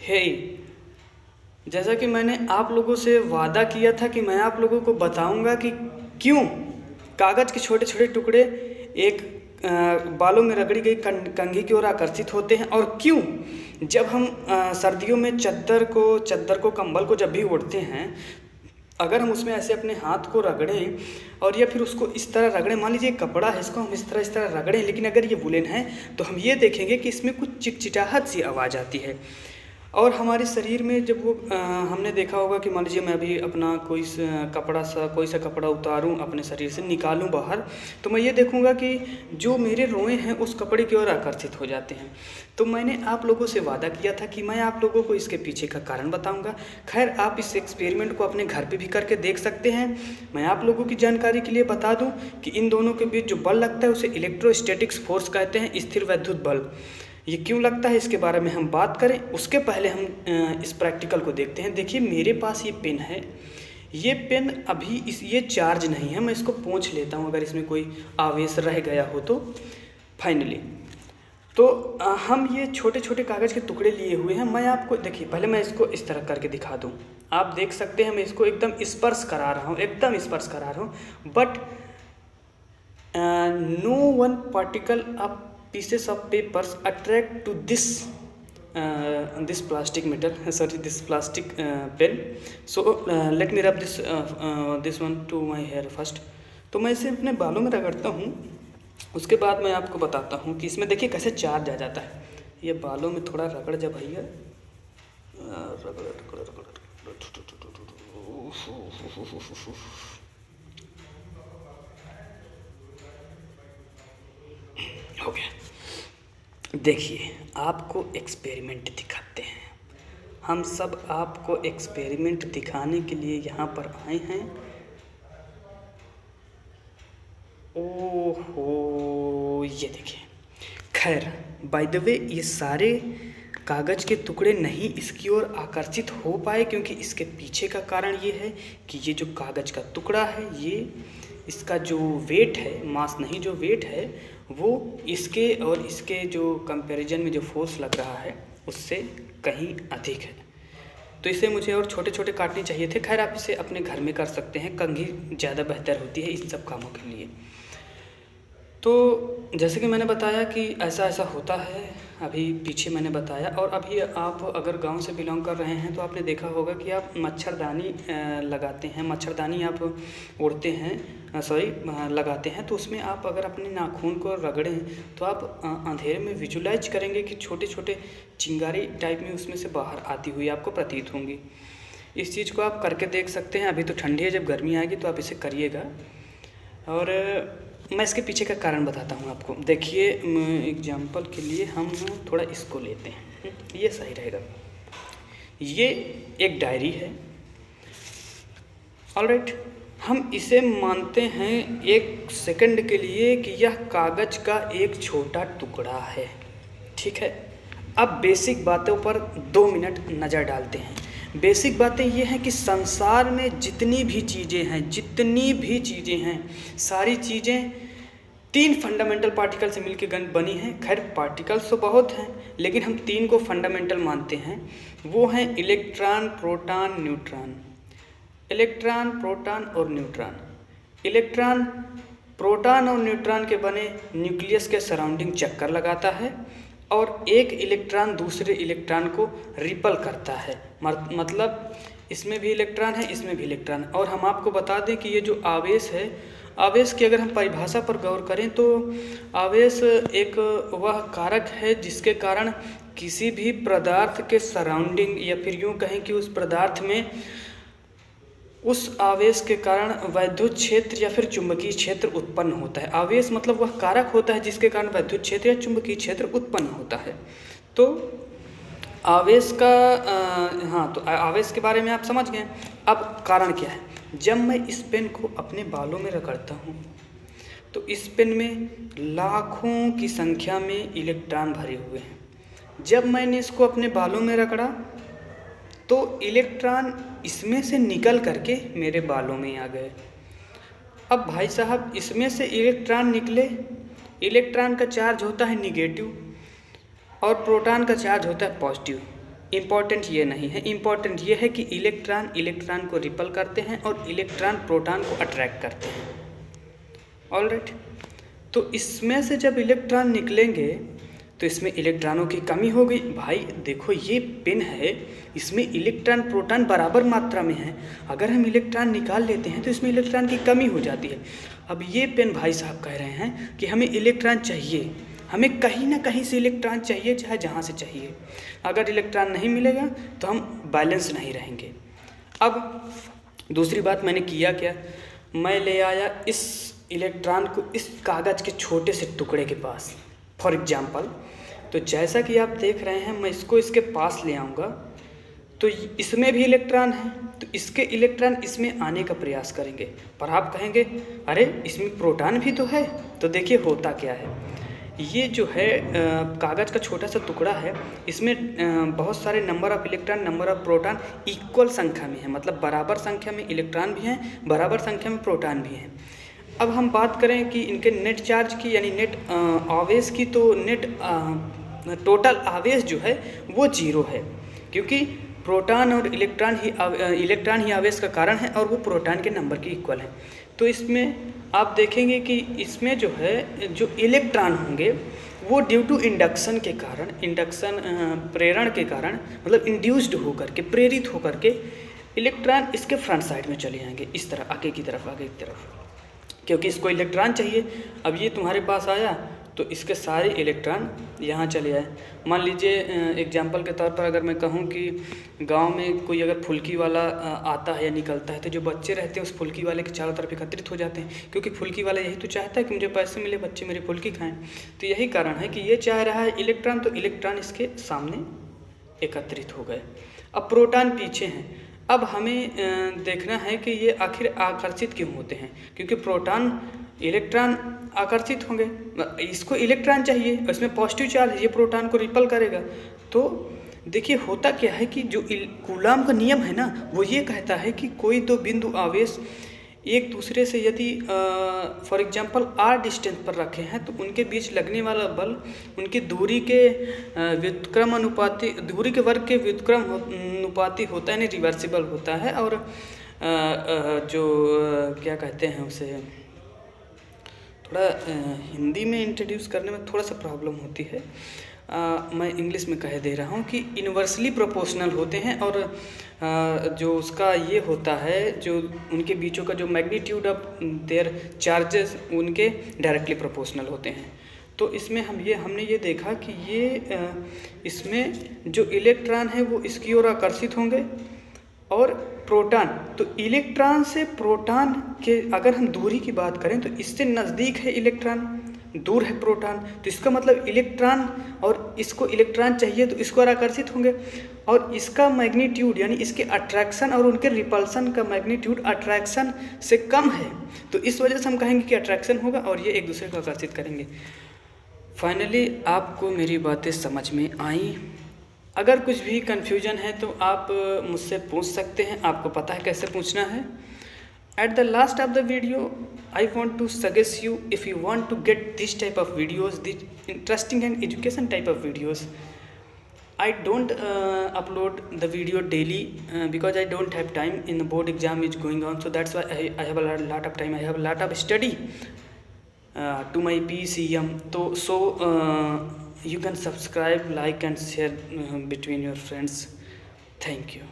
हे, जैसा कि मैंने आप लोगों से वादा किया था कि मैं आप लोगों को बताऊंगा कि क्यों कागज़ के छोटे छोटे टुकड़े एक बालों में रगड़ी गई कंघी की ओर आकर्षित होते हैं, और क्यों जब हम सर्दियों में चादर को कंबल को जब भी ओढ़ते हैं, अगर हम उसमें ऐसे अपने हाथ को रगड़ें और या फिर उसको इस तरह रगड़ें, मान लीजिए कपड़ा है, इसको हम इस तरह रगड़ें, लेकिन अगर ये वुलन है तो हम ये देखेंगे कि इसमें कुछ चिटचिटाहट सी आवाज़ आती है। और हमारे शरीर में जब वो हमने देखा होगा कि मान लीजिए मैं अभी अपना कोई सा कपड़ा उतारूं, अपने शरीर से निकालूं बाहर, तो मैं ये देखूंगा कि जो मेरे रोए हैं उस कपड़े की ओर आकर्षित हो जाते हैं। तो मैंने आप लोगों से वादा किया था कि मैं आप लोगों को इसके पीछे का कारण बताऊंगा। खैर, आप इस एक्सपेरिमेंट को अपने घर पे भी करके देख सकते हैं। मैं आप लोगों की जानकारी के लिए बता दूं कि इन दोनों के बीच जो बल लगता है उसे इलेक्ट्रोस्टैटिक्स फोर्स कहते हैं, स्थिर वैद्युत बल। ये क्यों लगता है इसके बारे में हम बात करें, उसके पहले हम इस प्रैक्टिकल को देखते हैं। देखिए मेरे पास ये पेन है, ये पेन अभी ये चार्ज नहीं है, मैं इसको पोंछ लेता हूँ अगर इसमें कोई आवेश रह गया हो तो। फाइनली तो हम ये छोटे छोटे कागज़ के टुकड़े लिए हुए हैं। मैं आपको देखिए, पहले मैं इसको इस तरह करके दिखा दूँ, आप देख सकते हैं मैं इसको एकदम स्पर्श करा रहा हूँ, but no one particle of pieces of papers attract to this plastic pen. So let me rub this one to my hair first. तो मैं इसे अपने बालों में रगड़ता हूँ, उसके बाद मैं आपको बताता हूँ कि इसमें देखिए कैसे चार्ज आ जाता है। ये बालों में थोड़ा रगड़ जा भैया, हो गया। देखिए आपको एक्सपेरिमेंट दिखाते हैं, हम सब आपको एक्सपेरिमेंट दिखाने के लिए यहाँ पर आए हैं। ओहो, ये देखिए। खैर, बाय द वे ये सारे कागज़ के टुकड़े नहीं इसकी ओर आकर्षित हो पाए, क्योंकि इसके पीछे का कारण ये है कि ये जो कागज़ का टुकड़ा है, ये इसका जो वेट है, मास नहीं, जो वेट है वो इसके और इसके जो कंपैरिजन में जो फोर्स लग रहा है उससे कहीं अधिक है। तो इसे मुझे और छोटे छोटे काटने चाहिए थे। खैर, आप इसे अपने घर में कर सकते हैं, कंघी ज़्यादा बेहतर होती है इन सब कामों के लिए। तो जैसे कि मैंने बताया कि ऐसा ऐसा होता है, अभी पीछे मैंने बताया। और अभी आप अगर गांव से बिलोंग कर रहे हैं तो आपने देखा होगा कि आप मच्छरदानी लगाते हैं, मच्छरदानी आप ओढ़ते हैं, लगाते हैं। तो उसमें आप अगर अपने नाखून को रगड़ें तो आप अंधेरे में विजुलाइज करेंगे कि छोटे छोटे चिंगारी टाइप में उसमें से बाहर आती हुई आपको प्रतीत होंगी। इस चीज़ को आप करके देख सकते हैं। अभी तो ठंडी है, जब गर्मी आएगी तो आप इसे करिएगा। और मैं इसके पीछे का कारण बताता हूँ आपको। देखिए, एग्जाम्पल के लिए हम थोड़ा इसको लेते हैं, ये सही रहेगा। ये एक डायरी है, ऑलराइट। हम इसे मानते हैं एक सेकंड के लिए कि यह कागज़ का एक छोटा टुकड़ा है, ठीक है। अब बेसिक बातों पर 2 मिनट नज़र डालते हैं। बेसिक बातें ये हैं कि संसार में जितनी भी चीज़ें हैं, सारी चीज़ें 3 फंडामेंटल पार्टिकल से मिलकर बनी हैं। खैर, पार्टिकल्स तो बहुत हैं, लेकिन हम 3 को फंडामेंटल मानते हैं। वो हैं electron, proton, neutron. Electron, proton और न्यूट्रॉन। इलेक्ट्रॉन प्रोटॉन और न्यूट्रॉन के बने न्यूक्लियस के सराउंडिंग चक्कर लगाता है, और एक इलेक्ट्रॉन दूसरे इलेक्ट्रॉन को रिपल करता है। मतलब इसमें भी इलेक्ट्रॉन है, इसमें भी इलेक्ट्रॉन है। और हम आपको बता दें कि ये जो आवेश है, आवेश की अगर हम परिभाषा पर गौर करें तो आवेश एक वह कारक है जिसके कारण किसी भी पदार्थ के सराउंडिंग, या फिर यूँ कहें कि उस पदार्थ में उस आवेश के कारण वैद्युत क्षेत्र या फिर चुंबकीय क्षेत्र उत्पन्न होता है। आवेश मतलब वह कारक होता है जिसके कारण वैद्युत क्षेत्र या चुंबकीय क्षेत्र उत्पन्न होता है। तो आवेश का तो आवेश के बारे में आप समझ गए। अब कारण क्या है? जब मैं इस पेन को अपने बालों में रगड़ता हूँ तो इस पेन में लाखों की संख्या में इलेक्ट्रॉन भरे हुए हैं। जब मैंने इसको अपने बालों में रगड़ा तो इलेक्ट्रॉन इसमें से निकल करके मेरे बालों में आ गए। अब भाई साहब, इसमें से इलेक्ट्रॉन निकले, इलेक्ट्रॉन का चार्ज होता है निगेटिव और प्रोटॉन का चार्ज होता है पॉजिटिव। इम्पॉर्टेंट ये नहीं है, इम्पॉर्टेंट ये है कि इलेक्ट्रॉन इलेक्ट्रॉन को रिपल करते हैं और इलेक्ट्रॉन प्रोटॉन को अट्रैक्ट करते हैं। ऑलराइट, तो इसमें से जब इलेक्ट्रॉन निकलेंगे तो इसमें इलेक्ट्रॉनों की कमी हो गई। भाई देखो ये पेन है, इसमें इलेक्ट्रॉन प्रोटॉन बराबर मात्रा में है, अगर हम इलेक्ट्रॉन निकाल लेते हैं तो इसमें इलेक्ट्रॉन की कमी हो जाती है। अब ये पेन भाई साहब कह रहे हैं कि हमें इलेक्ट्रॉन चाहिए, हमें कहीं ना कहीं से इलेक्ट्रॉन चाहिए, चाहे जहाँ से चाहिए। अगर इलेक्ट्रॉन नहीं मिलेगा तो हम बैलेंस नहीं रहेंगे। अब दूसरी बात मैंने किया क्या, मैं ले आया इस इलेक्ट्रॉन को इस कागज़ के छोटे से टुकड़े के पास, फॉर एग्जाम्पल। तो जैसा कि आप देख रहे हैं, मैं इसको इसके पास ले आऊँगा तो इसमें भी इलेक्ट्रॉन है, तो इसके इलेक्ट्रॉन इसमें आने का प्रयास करेंगे। पर आप कहेंगे अरे इसमें प्रोटॉन भी तो है। तो देखिए होता क्या है, ये जो है कागज़ का छोटा सा टुकड़ा है, इसमें बहुत सारे number of electron number of proton equal संख्या में है, मतलब बराबर संख्या में इलेक्ट्रॉन भी हैं, बराबर संख्या में प्रोटॉन भी हैं। अब हम बात करें कि इनके नेट चार्ज की, यानी नेट आवेश की, तो नेट टोटल आवेश जो है वो 0 है, क्योंकि प्रोटॉन और इलेक्ट्रॉन ही आवेश का कारण है और वो प्रोटॉन के नंबर के इक्वल है। तो इसमें आप देखेंगे कि इसमें जो है जो इलेक्ट्रॉन होंगे वो ड्यू टू इंडक्शन के कारण, इंडक्शन प्रेरण के कारण, मतलब इंड्यूस्ड होकर के, प्रेरित होकर के इलेक्ट्रॉन इसके फ्रंट साइड में चले जाएंगे, इस तरह आगे की तरफ, क्योंकि इसको इलेक्ट्रॉन चाहिए। अब ये तुम्हारे पास आया तो इसके सारे इलेक्ट्रॉन यहाँ चले आए। मान लीजिए एग्जाम्पल के तौर पर अगर मैं कहूँ कि गांव में कोई अगर फुल्की वाला आता है या निकलता है, तो जो बच्चे रहते हैं उस फुल्की वाले के चारों तरफ एकत्रित हो जाते हैं, क्योंकि फुल्की वाला यही तो चाहता है कि मुझे पैसे मिले, बच्चे मेरी फुल्की खाएं। तो यही कारण है कि ये चाह रहा है इलेक्ट्रॉन, तो इलेक्ट्रॉन इसके सामने एकत्रित हो गए। अब प्रोटॉन पीछे हैं। अब हमें देखना है कि ये आखिर आकर्षित क्यों होते हैं, क्योंकि प्रोटॉन इलेक्ट्रॉन आकर्षित होंगे, इसको इलेक्ट्रॉन चाहिए, इसमें पॉजिटिव चार्ज है, ये प्रोटॉन को रिपल करेगा। तो देखिए होता क्या है कि जो कूलॉम का नियम है ना, वो ये कहता है कि कोई दो बिंदु आवेश एक दूसरे से यदि फॉर एग्जांपल r डिस्टेंस पर रखे हैं, तो उनके बीच लगने वाला बल उनकी दूरी के व्युत्क्रम अनुपाती, दूरी के वर्ग के व्युत्क्रम अनुपाती होता है, यानी रिवर्सिबल होता है। और जो क्या कहते हैं उसे, थोड़ा हिंदी में इंट्रोड्यूस करने में थोड़ा सा प्रॉब्लम होती है, मैं इंग्लिश में कह दे रहा हूँ कि इन्वर्सली प्रोपोर्शनल होते हैं। और जो उसका ये होता है, जो उनके बीचों का जो मैग्नीट्यूड ऑफ देयर चार्जेस उनके डायरेक्टली प्रोपोर्शनल होते हैं। तो इसमें हमने ये देखा कि ये इसमें जो इलेक्ट्रॉन है वो इसकी ओर आकर्षित होंगे, और प्रोटॉन, तो इलेक्ट्रॉन से प्रोटॉन के अगर हम दूरी की बात करें तो इससे नज़दीक है इलेक्ट्रॉन, दूर है प्रोटॉन। तो इसका मतलब इलेक्ट्रॉन, और इसको इलेक्ट्रॉन चाहिए तो इसको आकर्षित होंगे, और इसका मैग्नीट्यूड यानी इसके अट्रैक्शन और उनके रिपल्सन का मैग्नीट्यूड अट्रैक्शन से कम है, तो इस वजह से हम कहेंगे कि अट्रैक्शन होगा और ये एक दूसरे को आकर्षित करेंगे। फाइनली आपको मेरी बातें समझ में आई। अगर कुछ भी कन्फ्यूजन है तो आप मुझसे पूछ सकते हैं, आपको पता है कैसे पूछना है। At the last of the video, I want to suggest you, if you want to get this type of videos, this interesting and education type of videos, I don't upload the video daily because I don't have time. In the board exam is going on, so that's why I have a lot of time. I have a lot of study to my PCM. So you can subscribe, like and share between your friends. Thank you.